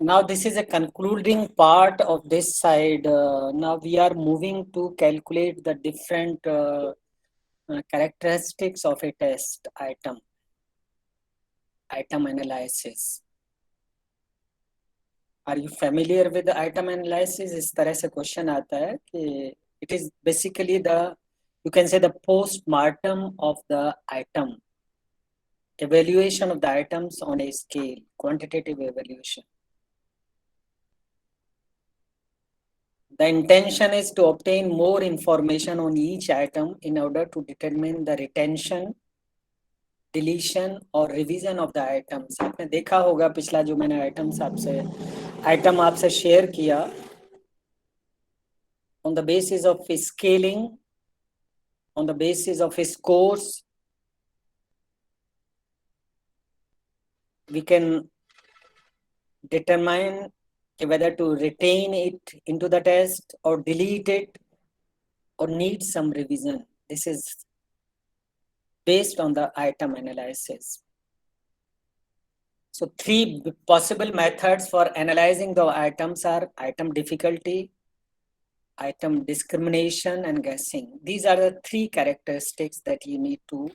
Now this is a concluding part of this side. Now we are moving to calculate the different characteristics of a test item analysis. Are you familiar with the item analysis? इस तरह से question आता है कि it is basically you can say the post-mortem of the item, evaluation of the items on a scale, quantitative evaluation. The intention is to obtain more information on each item in order to determine the retention, deletion और revision of the items. आपने देखा होगा पिछला जो मैंने item आपसे share किया, on the basis of scaling, on the basis of scores, we can determine whether to retain it into the test or delete it or need some revision. This is based on the item analysis. So 3 possible methods for analyzing the items are item difficulty, item discrimination, and guessing. These are the 3 characteristics that you need to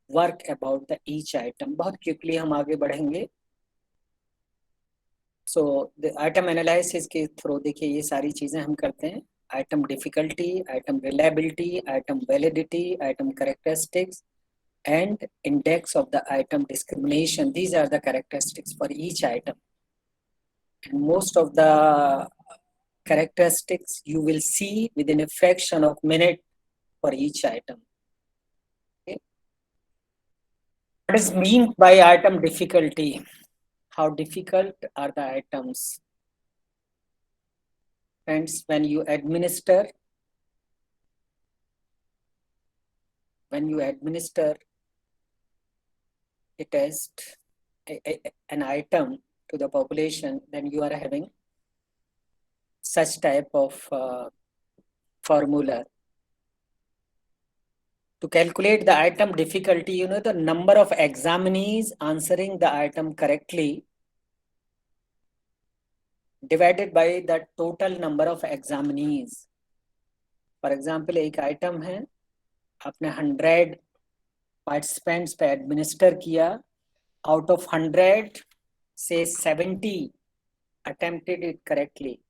work about the each item. बहुत quickly हम आगे बढ़ेंगे. So the item analysis के through देखिए ये सारी चीजें हम करते हैं. Item difficulty, item reliability, item validity, item characteristics, and index of the item discrimination. These are the characteristics for each item. And most of the characteristics you will see within a fraction of minute for each item. Okay. What is meant by item difficulty? How difficult are the items? Friends, when you administer a test, an item to the population, then you are having such type of formula. To calculate the item difficulty, the number of examinees answering the item correctly divided by the total number of examinees. For example, एक item है, आपने 100 participants पे administer किया, out of 100, say 70 attempted it correctly.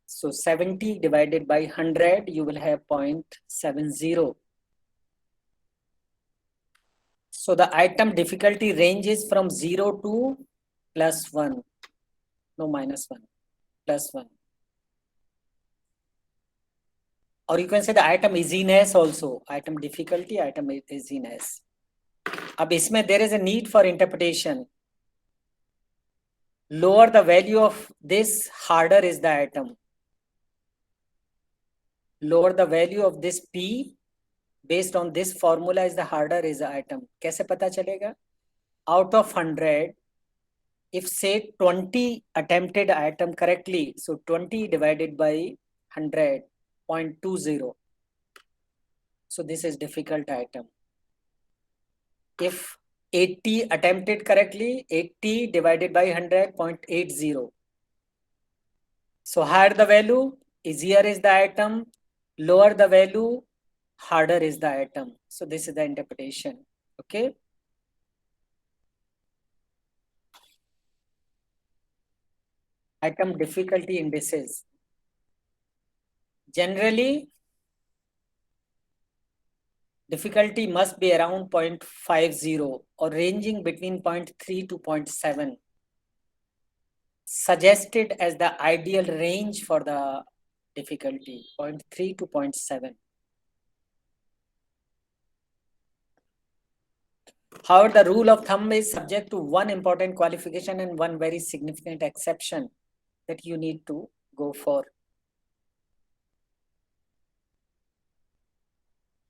So 70 divided by 100, you will have 0.70. So the item difficulty ranges from 0 to +1. No, -1, +1. Or you can say the item easiness also. Item difficulty, item easiness. अब इसमें there is a need for interpretation. Lower the value of this, harder is the item. Lower the value of this P based on this formula is the harder is the item. कैसे पता चलेगा? Out of 100, if say 20 attempted item correctly, so 20 divided by 100, 0.20. So this is difficult item. If 80 attempted correctly, 80 divided by 100, 0.80. So higher the value, easier is the item. Lower the value, harder is the item. So this is the interpretation. Okay. Item difficulty indices. Generally, difficulty must be around 0.50 or ranging between 0.3 to 0.7. Suggested as the ideal range for the difficulty, 0.3 to 0.7. However, the rule of thumb is subject to one important qualification and one very significant exception that you need to go for.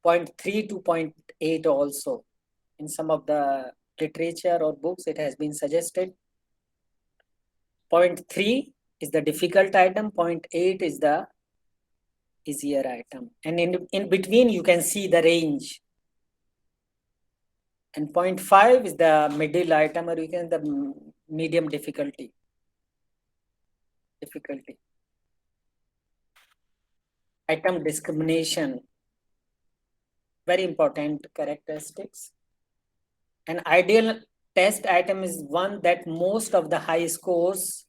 0.3 to 0.8 also. In some of the literature or books, it has been suggested. 0.3 is the difficult item, 0.8 is the easier item. And in between, you can see the range. And 0.5 is the middle item, or you can the medium difficulty. difficulty. Item discrimination, very important characteristics. An ideal test item is one that most of the high scores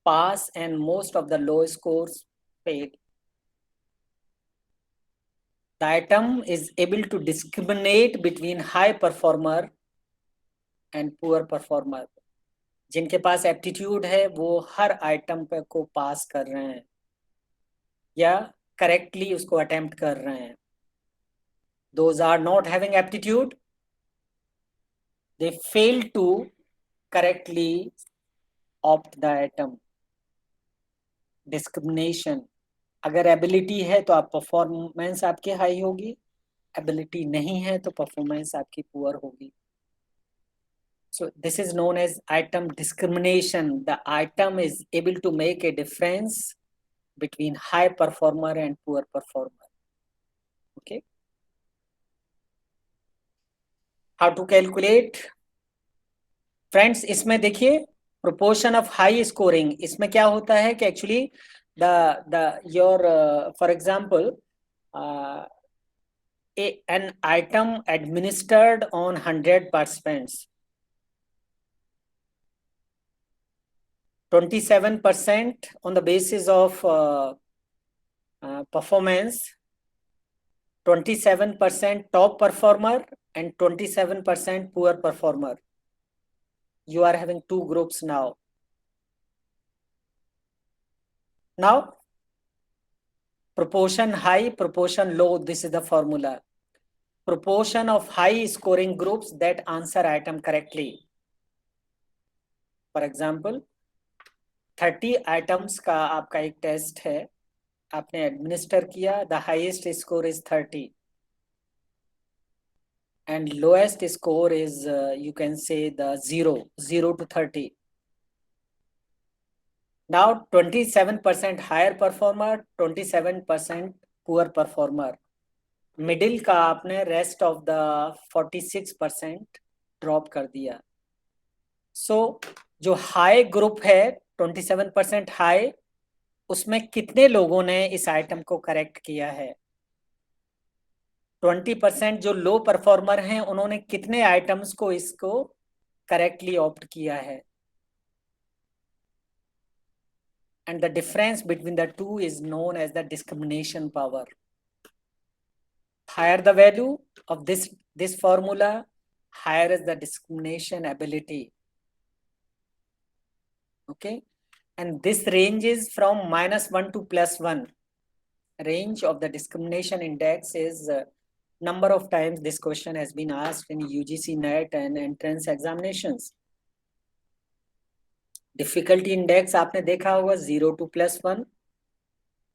pass and most of the low scores fail. The item is able to discriminate between high performer and poor performer. जिनके पास aptitude है वो हर item पे को पास कर रहे हैं या correctly उसको अटेम्प्ट कर रहे हैं. Those are not having aptitude, they fail to correctly opt the item. Discrimination, अगर एबिलिटी है तो आप परफॉर्मेंस आपकी हाई होगी, एबिलिटी नहीं है तो परफॉर्मेंस आपकी पुअर होगी. So this is known as item discrimination. The item is able to make a difference between high performer and poor performer. Okay. How to calculate? Friends, इसमें देखिए proportion of high scoring. इसमें क्या होता है कि actually for example, an item administered on 100 participants, 27% on the basis of performance, 27% top performer and 27% poor performer. You are having two groups now. Now, proportion high, proportion low, this is the formula. Proportion of high scoring groups that answer item correctly. For example, 30 items का आपका एक test है, आपने administer किया, the highest score is 30 and lowest score is you can say the 0 to 30. Now 27% higher performer, 27% poor performer. Middle का आपने rest of the 46% drop कर दिया. सो जो हाई ग्रुप है 27% हाई, उसमें कितने लोगों ने इस आइटम को करेक्ट किया है? 20% जो लो परफॉर्मर हैं उन्होंने कितने आइटम्स को इसको करेक्टली ऑप्ट किया है? And the difference between the two is known as the discrimination power. Higher the value of this formula, higher is the discrimination ability. Okay, and this range is from -1 to +1. Range of the discrimination index is number of times this question has been asked in UGC NET and entrance examinations. Difficulty index आपने देखा होगा 0 to +1.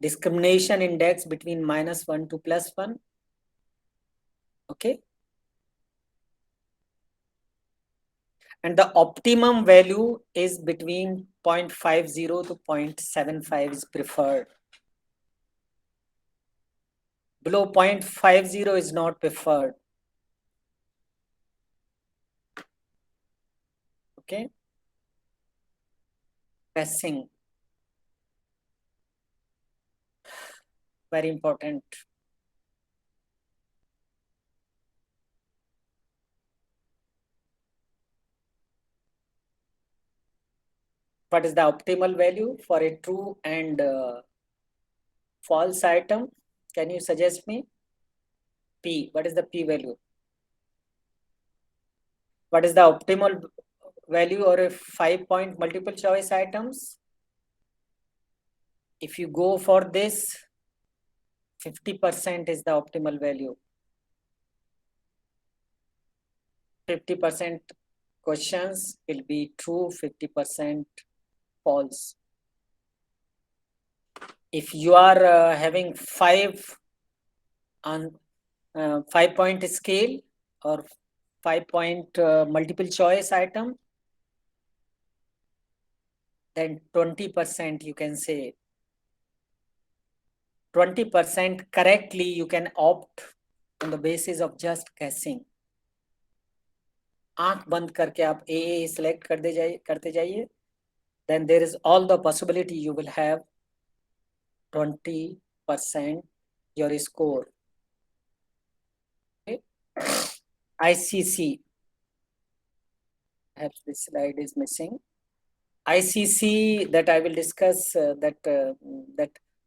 Discrimination index between -1 to +1. Okay. And the optimum value is between 0.50 to 0.75 is preferred. Below 0.50 is not preferred. Okay. Passing. Very important. What is the optimal value for a true and false item? Can you suggest me? P. What is the P value? What is the optimal value or a 5-point multiple choice items? If you go for this, 50% is the optimal value. 50% questions will be true, 50% false. If you are having 5-point scale or 5-point multiple choice item, then 20% you can say 20% correctly you can opt on the basis of just guessing. आंख बंद करके आप ए select करते जाइए then there is all the possibility you will have 20% your score. Okay. ICC, perhaps this slide is missing. ICC that I will discuss, that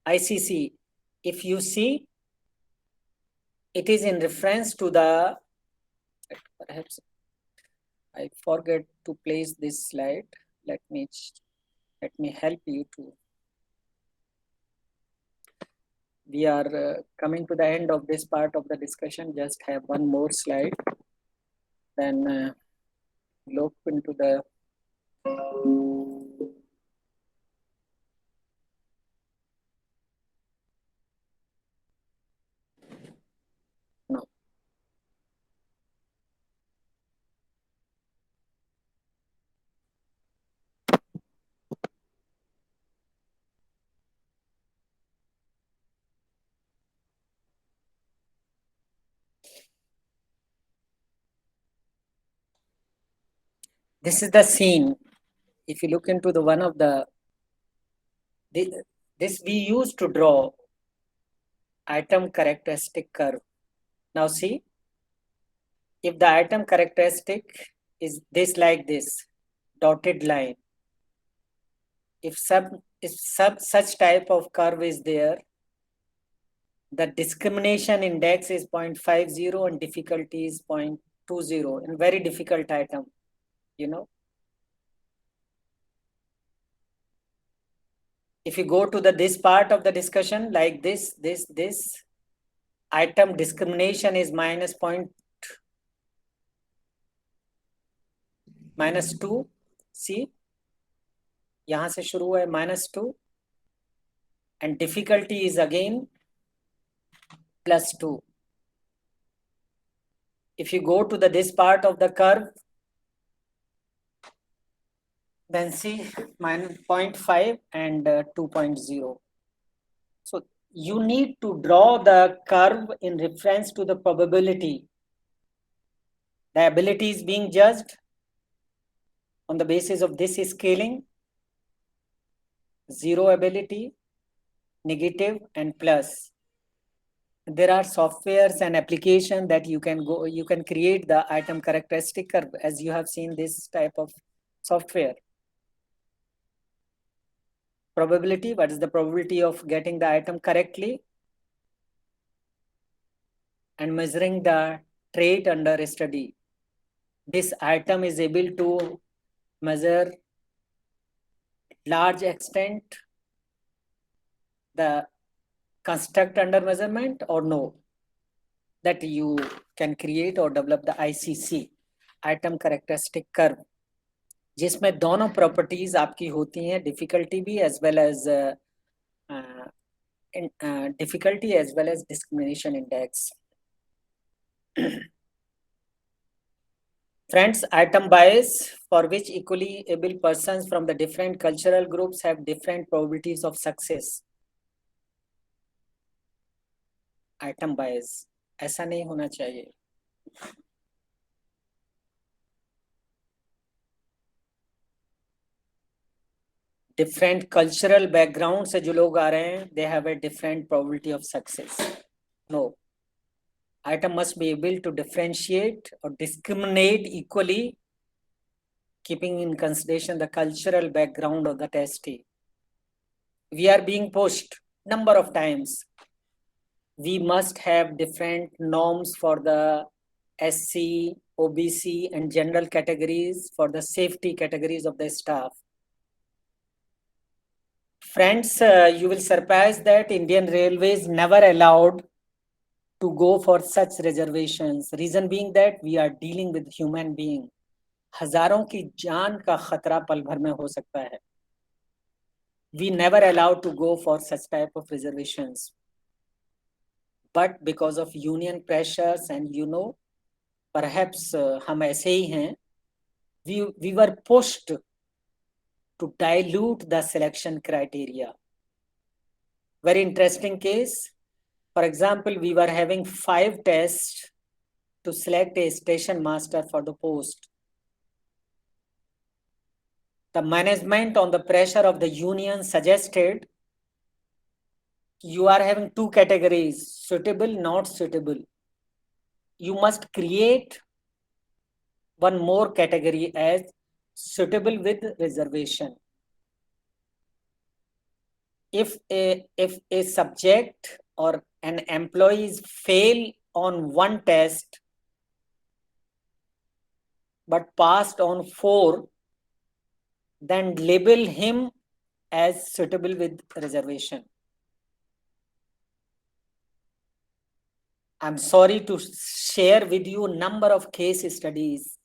ICC, if you see, it is in reference to the, perhaps I forget to place this slide. Let me help you to. We are coming to the end of this part of the discussion. Just have one more slide. Then look into the. No. This is the scene. If you look into the one of the, this we used to draw atom characteristic curve. Now see, if the atom characteristic is this like this, dotted line, if such type of curve is there, the discrimination index is 0.50 and difficulty is 0.20, and very difficult atom, you know. If you go to this part of the discussion, like this atom discrimination is -2. See, यहाँ से शुरू हुआ है -2 and difficulty is again +2. If you go to this part of the curve, then see -0.5 and 2.0. So you need to draw the curve in reference to the probability. The ability is being judged on the basis of this scaling: 0 ability, negative, and plus. There are softwares and applications that you can create the atom characteristic curve, as you have seen this type of software. Probability, what is the probability of getting the atom correctly? And measuring the trait under study. This atom is able to measure large extent the construct under measurement or no? That you can create or develop the ICC, atom characteristic curve, जिसमें दोनों properties आपकी होती हैं, difficulty भी as well as difficulty as well as discrimination index. Friends, atom bias, for which equally able persons from the different cultural groups have different probabilities of success. Atom bias, ऐसा नहीं होना चाहिए. Different cultural background से जो लोग आ रहे हैं, they have a different probability of success. No. Atom must be able to differentiate or discriminate equally, keeping in consideration the cultural background of the testee. We are being pushed number of times. We must have different norms for the SC, OBC, and general categories for the safety categories of the staff. Friends, you will surprise that Indian Railways never allowed to go for such reservations. Reason being that we are dealing with human being. हजारों की जान का खतरा पल भर में हो सकता है. We never allowed to go for such type of reservations. But because of union pressures and perhaps हम ऐसे ही हैं, we were pushed to dilute the selection criteria. Very interesting case. For example, we were having 5 tests to select a station master for the post. The management on the pressure of the union suggested you are having two categories, suitable, not suitable. You must create one more category as suitable with reservation. If a subject or an employee fail on one test but passed on 4, then label him as suitable with reservation. I'm sorry to share with you a number of case studies.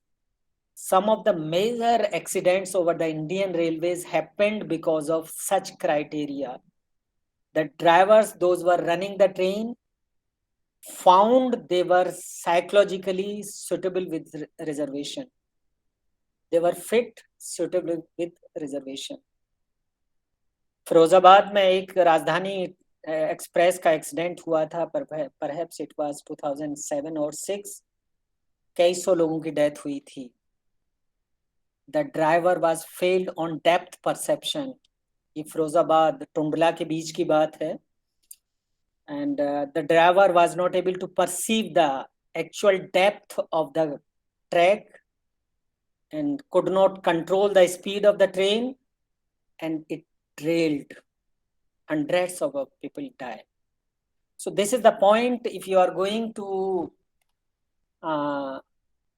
Some of the major accidents over the Indian Railways happened because of such criteria. The drivers, those who were running the train, found they were psychologically suitable with reservation. They were fit, suitable with reservation. Firozabad में एक राजधानी express का accident हुआ था, perhaps it was 2007 और 6, कई सौ लोगों की डेथ हुई थी. The driver was failed on depth perception. ये फिरोजाबाद टुंडला के बीच की बात है. And the driver was not able to perceive the actual depth of the track and could not control the speed of the train, and it derailed. Hundreds of people died. So this is the point. If you are going to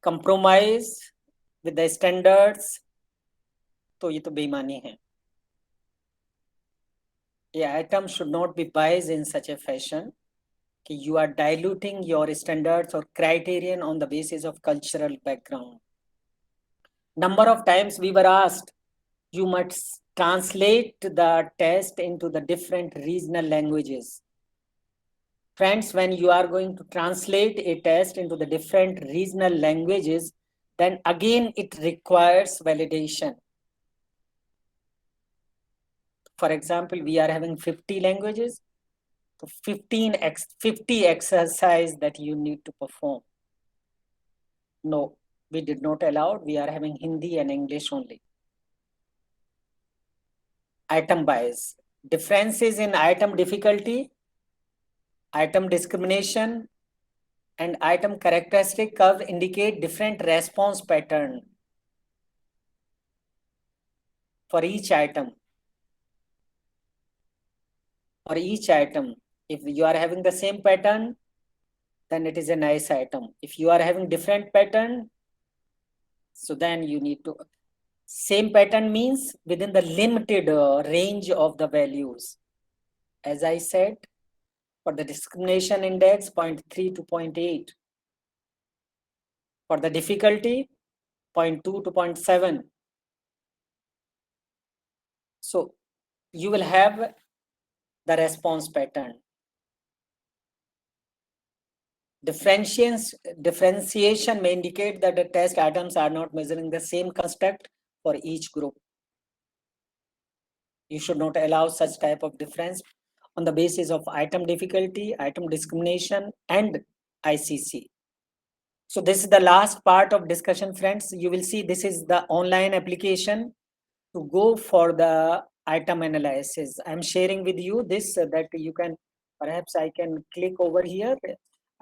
compromise with the standards, तो ये तो बेईमानी है. A item should not be biased in such a fashion कि you are diluting your standards or criterion on the basis of cultural background. Number of times we were asked, you must translate the test into the different regional languages. Friends, when you are going to translate a test into the different regional languages, then again it requires validation. For example, we are having 50 languages, so 50 exercise that you need to perform. No, we did not allow. We are having Hindi and English only. Item bias. Differences in item difficulty, item discrimination, and item characteristic curve indicate different response pattern for each item. For each item, if you are having the same pattern, then it is a nice item. If you are having different pattern, so then you need to, same pattern means within the limited range of the values. As I said, for the discrimination index, 0.3 to 0.8. For the difficulty, 0.2 to 0.7. So you will have the response pattern. Differentiation may indicate that the test items are not measuring the same construct for each group. You should not allow such type of difference on the basis of item difficulty, item discrimination, and ICC. So this is the last part of discussion, friends. You will see this is the online application to go for the item analysis. I'm sharing with you this that you can, perhaps I can click over here.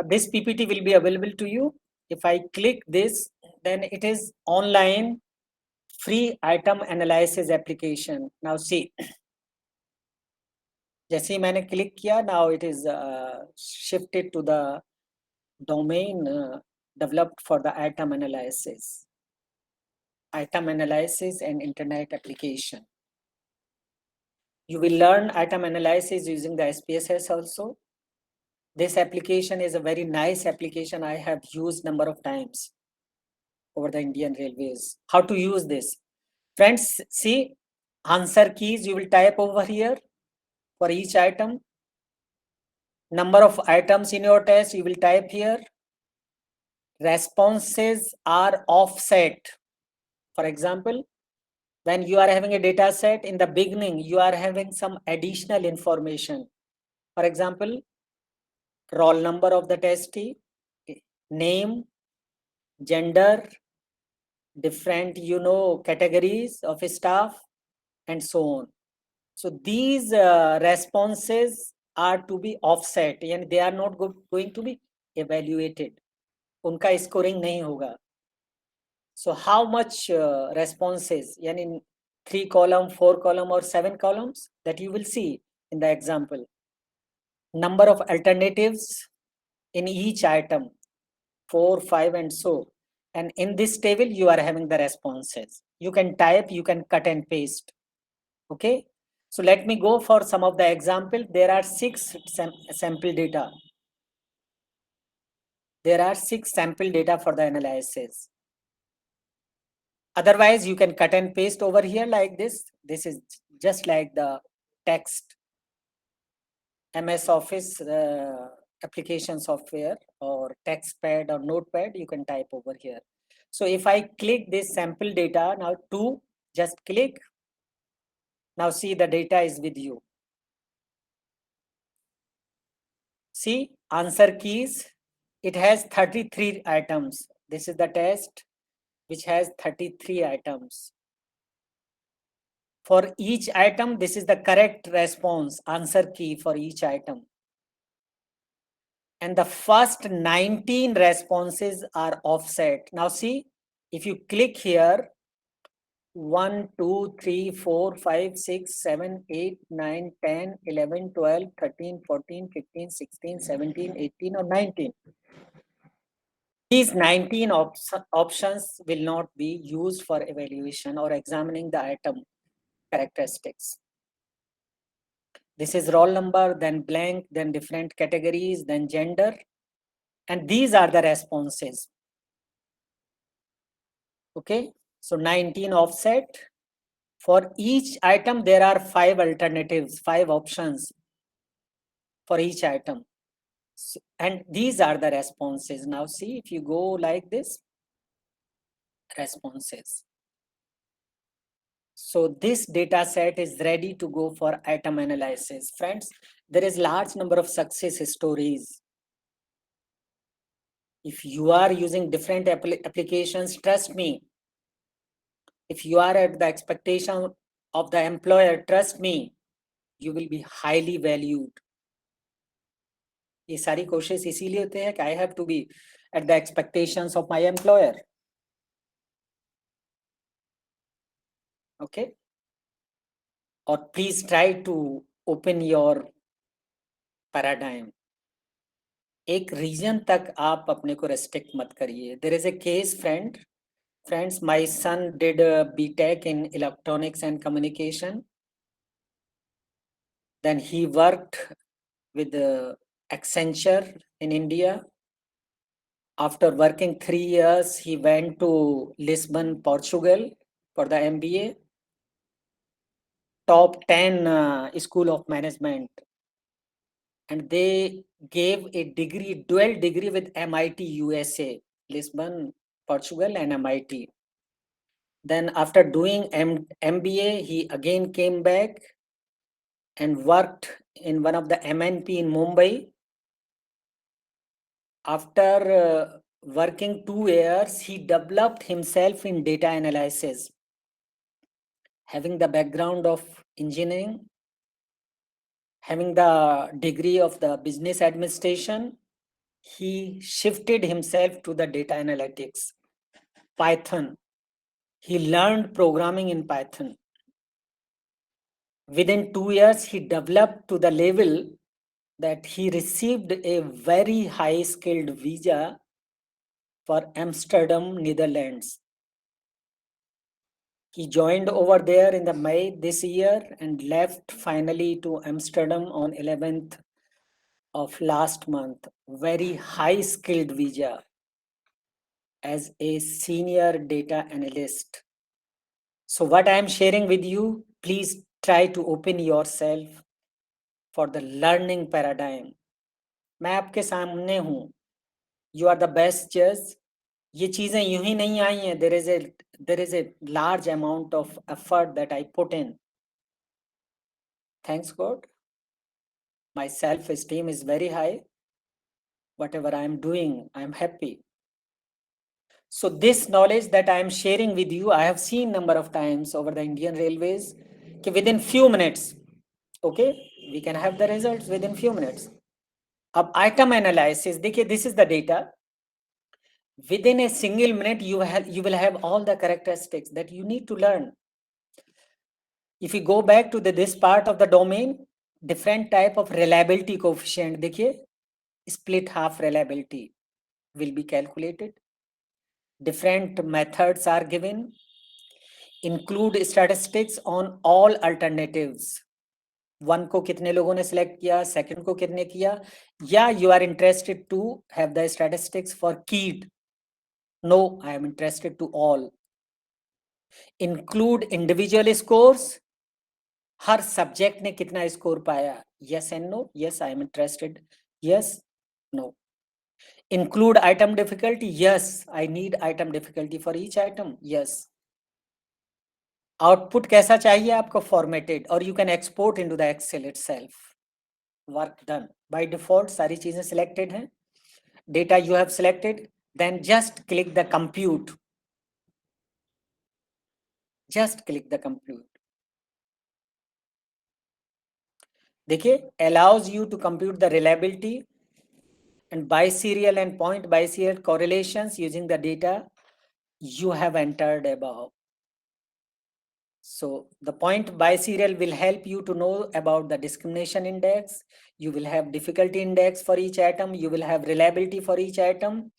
This PPT will be available to you. If I click this, then it is online free item analysis application. Now see, जैसे ही मैंने click किया, now it is shifted to the domain developed for the item analysis and internet application. You will learn item analysis using the SPSS also. This application is a very nice application. I have used number of times over the Indian Railways. How to use this? Friends, see, answer keys you will type over here for each item. Number of items in your test you will type here. Responses are offset. For example, when you are having a data set, in the beginning, you are having some additional information. For example, roll number of the testee, name, gender, different, categories of staff, and so on. So these responses are to be offset, and they are not going to be evaluated. उनका scoring नहीं होगा. So how much responses, yani 3 column, 4 column, or 7 columns, that you will see in the example. Number of alternatives in each item, 4, 5, and so. And in this table, you are having the responses. You can type, you can cut and paste. Okay. So let me go for some of the example. There are 6 sample data. There are 6 sample data for the analysis. Otherwise, you can cut and paste over here like this. This is just like the text MS Office application software, or TextPad or Notepad, you can type over here. So if I click this sample data, now just click. Now see, the data is with you. See, answer keys, it has 33 items. This is the test which has 33 items. For each item, this is the correct response, answer key for each item. And the first 19 responses are offset. Now see, if you click here, 1, 2, 3, 4, 5, 6, 7, 8, 9, 10, 11, 12, 13, 14, 15, 16, 17, 18, or 19. These 19 options will not be used for evaluation or examining the item characteristics. This is roll number, then blank, then different categories, then gender. And these are the responses. Okay, so 19 offset. For each item, there are 5 alternatives, 5 options for each item. So, and these are the responses. Now see, if you go like this, responses. So this data set is ready to go for item analysis. Friends, there is large number of success stories. If you are using different applications, trust me, if you are at the expectation of the employer, trust me, you will be highly valued. ये सारी कोशिश इसीलिए होते हैं कि I have to be at the expectations of my employer. Okay. Or please try to open your paradigm. एक reason तक आप अपने को रेस्ट्रिक्ट मत करिए. There is a case, friends, my son did a BTech in electronics and communication. Then he worked with Accenture in India. After working 3 years, he went to Lisbon, Portugal for the MBA. Top 10 school of management. And they gave a degree, dual degree with MIT USA, Lisbon, Portugal, and MIT. Then after doing MBA, he again came back and worked in one of the MNP in Mumbai. After working 2 years, he developed himself in data analysis. Having the background of engineering, having the degree of the business administration, he shifted himself to the data analytics, Python. He learned programming in Python. Within 2 years, he developed to the level that he received a very high skilled visa for Amsterdam, Netherlands. He joined over there in the May this year and left finally to Amsterdam on 11th of last month. Very high skilled visa as a senior data analyst. So what I am sharing with you, please try to open yourself for the learning paradigm. मैं आपके सामने हूँ. You are the best judge. ये चीजें यूं ही नहीं आई हैं. There is a large amount of effort that I put in. Thanks God. My self-esteem is very high. Whatever I am doing, I am happy. So this knowledge that I am sharing with you, I have seen number of times over the Indian Railways, कि within few minutes, okay, we can have the results within few minutes. अब item analysis, देखिए, this is the data. Within a single minute, you will have all the characteristics that you need to learn. If you go back to this part of the domain, different type of reliability coefficient, देखिए, split half reliability will be calculated. Different methods are given. Include statistics on all alternatives. One को कितने लोगों ने select किया, second को कितने किया, या you are interested to have the statistics for कीड? No, I am interested to all. Include individual scores. हर सब्जेक्ट ने कितना स्कोर पाया, yes and no. Yes, I am interested. Yes, no. Include item difficulty. Yes, I need item difficulty for each item. Yes. Output कैसा चाहिए आपको? Formatted, or you can export into the Excel itself. Work done. By default सारी चीजें selected हैं. Data you have selected. Then just click the compute. Just click the compute. देखिए, allows you to compute the reliability and biserial and point biserial correlations using the data you have entered above. So the point biserial will help you to know about the discrimination index. You will have difficulty index for each atom. You will have reliability for each atom.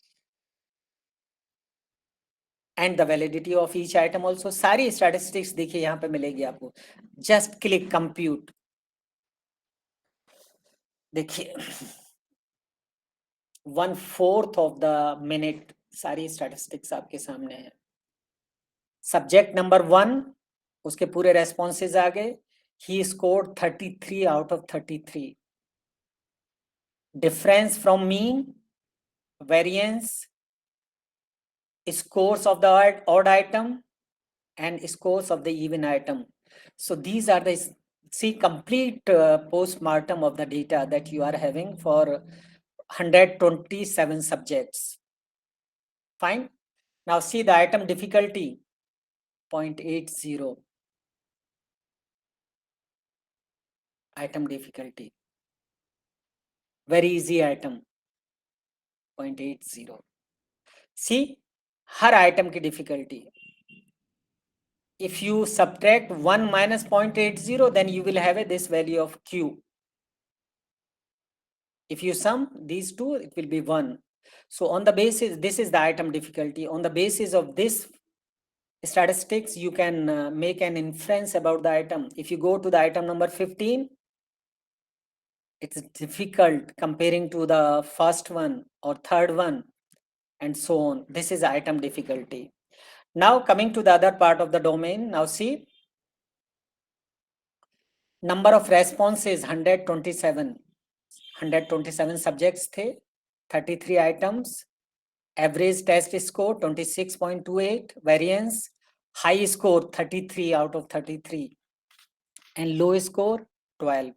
And the validity of each item also. सारी statistics देखिए यहाँ पे मिलेगी आपको. Just click compute. देखिए 1/4 of the minute सारी statistics आपके सामने है. Subject number 1, उसके पूरे responses आ गए. He scored 33 out of 33. Difference from mean, variance, scores of the odd item, and scores of the even item. So these are the complete post-mortem of the data that you are having for 127 subjects. Fine. Now see the item difficulty, 0.80. Item difficulty. Very easy item, 0.80. See, her item की difficulty. If you subtract 1 minus 0.80, then you will have this value of Q. If you sum these two, it will be 1. So on the basis, this is the item difficulty. On the basis of this statistics, you can make an inference about the item. If you go to the item number 15, it's difficult comparing to the first one or third one, and so on. This is item difficulty. Now coming to the other part of the domain, now see, number of responses 127. 127 subjects थे, 33 items, average test score 26.28, variance, high score 33 out of 33, and low score 12.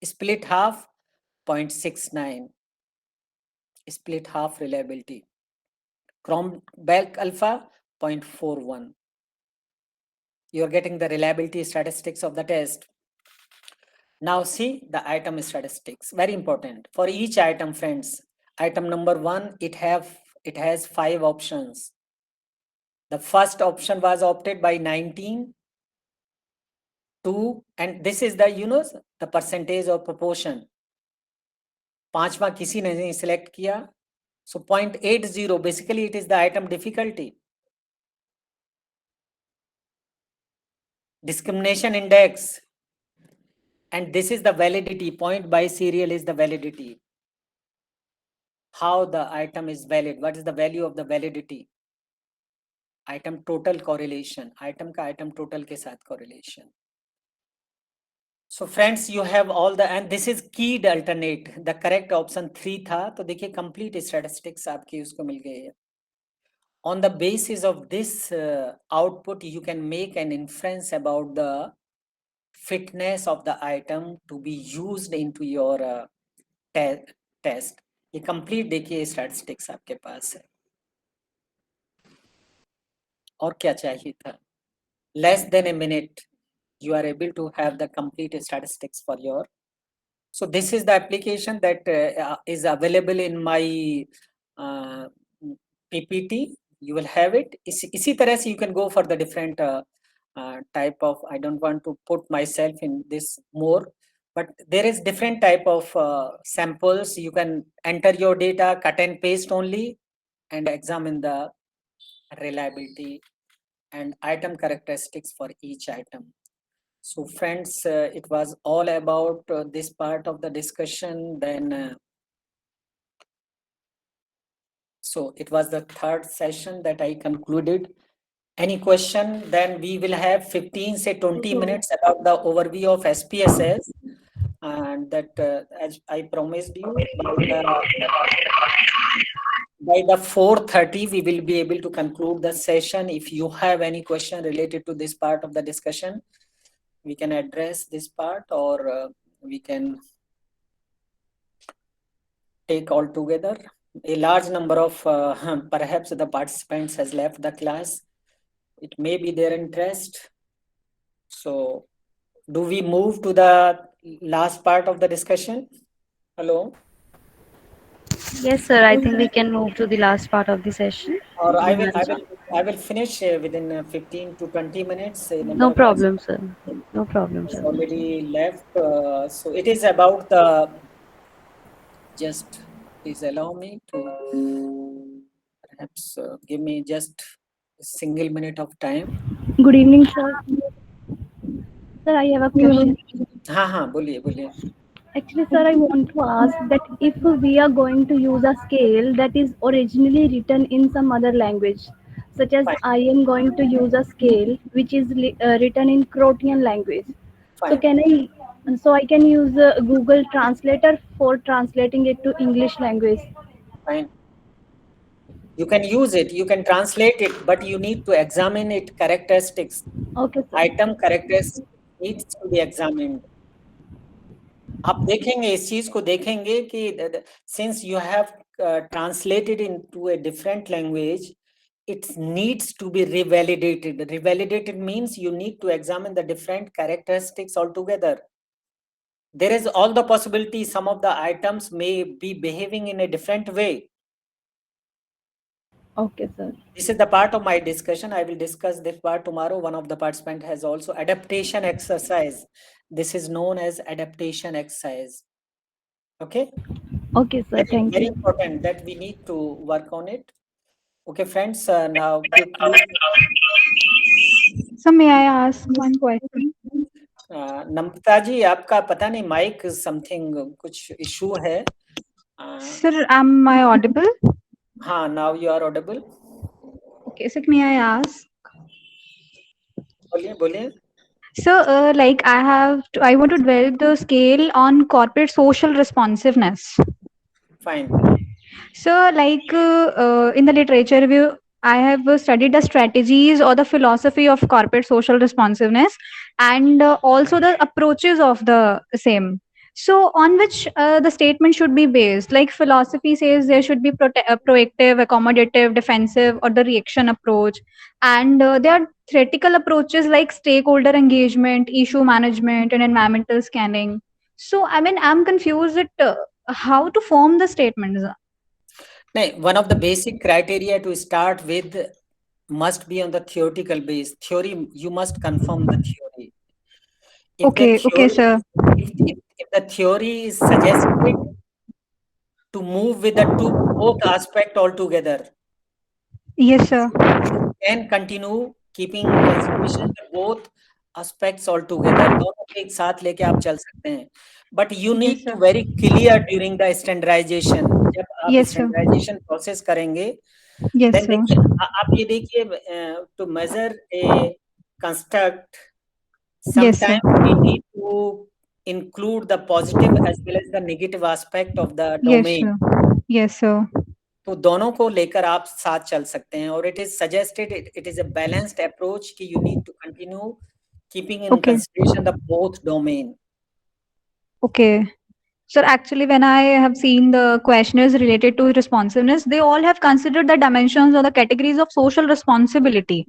Split half 0.69. Split half reliability. Cronbach alpha 0.41. You are getting the reliability statistics of the test. Now see the item statistics, very important. For each item, friends, item number 1, it has 5 options. The first option was opted by 19, 2, and this is the the percentage or proportion. पांचवा किसी ने नहीं select किया. So 0.80, basically it is the item difficulty. Discrimination index, and this is the validity. Point biserial is the validity. How the item is valid, what is the value of the validity? Item total correlation, item का item total के साथ correlation. So friends, you have all the, and this is keyed alternate. The correct option 3 था, तो देखिए complete statistics आपकी उसको मिल गई है. On the basis of this output, you can make an inference about the fitness of the item to be used into your test. ये complete देखिए statistics आपके पास है. और क्या चाहिए था? Less than a minute, you are able to have the complete statistics for your. So this is the application that is available in my uh, PPT. You will have it. इसी तरह से you can go for the different type of. I don't want to put myself in this more, but there is different type of samples. You can enter your data, cut and paste only, and examine the reliability and item characteristics for each item. So friends, it was all about this part of the discussion. Then, so it was the third session that I concluded. Any question? Then we will have 15 say 20 minutes about the overview of SPSS. And that, as I promised you, by the 4:30, we will be able to conclude the session. If you have any question related to this part of the discussion, we can address this part, or we can take all together. A large number of perhaps the participants has left the class. It may be their interest. So do we move to the last part of the discussion? Hello? Yes, sir. I think we can move to the last part of the session. Or I will, I And will, I will finish within 15 to 20 minutes. A number no of problem, sir. participants No problem, has sir. already left. So it is about the, just please allow me to perhaps give me just a single minute of time. Good evening, sir. Sir, I have a question. हाँ हाँ बोलिए बोलिए. Actually, sir, I want to ask that if we are going to use a scale that is originally written in some other language, such as Fine, I am going to use a scale which is written in Croatian language. So fine, I can use Google Translator for translating it to English language. fine. You can use it, you can translate it, but you need to examine it characteristics. Okay, sir. Item characteristics needs to be examined. आप देखेंगे इस चीज को देखेंगे कि since you have translated into a different language, it needs to be revalidated. Revalidated means you need to examine the different characteristics altogether. There is all the possibility some of the items may be behaving in a different way. Okay, sir. This is the part of my discussion. I will discuss this part tomorrow. One of the participants has also adaptation exercise. This is known as adaptation exercise. Okay. Okay, sir. Very, Thank very you. important that we need to work on it. Okay, friends. Now quickly, So may I ask one question? नम्रता जी आपका पता नहीं mic something कुछ issue है. Sir, am I audible? हाँ, now you are audible. Okay, so may I ask? बोलिए बोलिए. So, I want to develop the scale on corporate social responsiveness. Fine. So, in the literature review, I have studied the strategies or the philosophy of corporate social responsiveness and also the approaches of the same. So, on which the statement should be based. Like philosophy says there should be proactive, accommodative, defensive, or the reaction approach. And there are theoretical approaches like stakeholder engagement, issue management, and environmental scanning. So, I mean, I'm confused at how to form the statements. One of the basic criteria to start with must be on the theoretical base. Theory, you must confirm the theory. If the Okay, theory, sir. if the theory is suggested to move with the both aspect altogether, Yes, sir. can continue keeping consideration the both aspects all together. दोनों को एक साथ लेके आप चल सकते हैं. But you need Yes, to sir. very clear during the standardization. जब आप Yes, sir. standardization process करेंगे, Yes, then sir. देखिए आप ये देखिए to measure a construct, Yes, sir. sometimes we need to include the positive as well as the negative aspect of the Yes, domain. sir. Yes, sir. तो दोनों को लेकर आप साथ चल सकते हैं और it is suggested, it is a balanced approach कि you need to continue keeping in Okay. consideration the both domain. Okay. Sir, actually, when I have seen the questionnaires related to responsiveness, they all have considered the dimensions or the categories of social responsibility.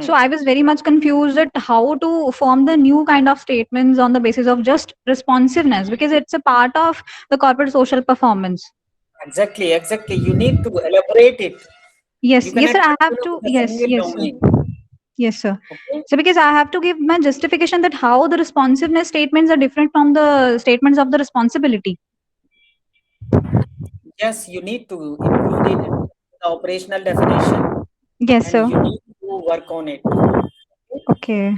So I was very much confused at how to form the new kind of statements on the basis of just responsiveness, because it's a part of the corporate social performance. Exactly, exactly. You need to elaborate it. Yes, You yes, sir. cannot I have continue to. with a Yes, single yes, sir. domain. Yes, sir. Okay. So because I have to give my justification that how the responsiveness statements are different from the statements of the responsibility. Yes, you need to include it in the operational definition, Yes, and sir. you need to work on it. Okay.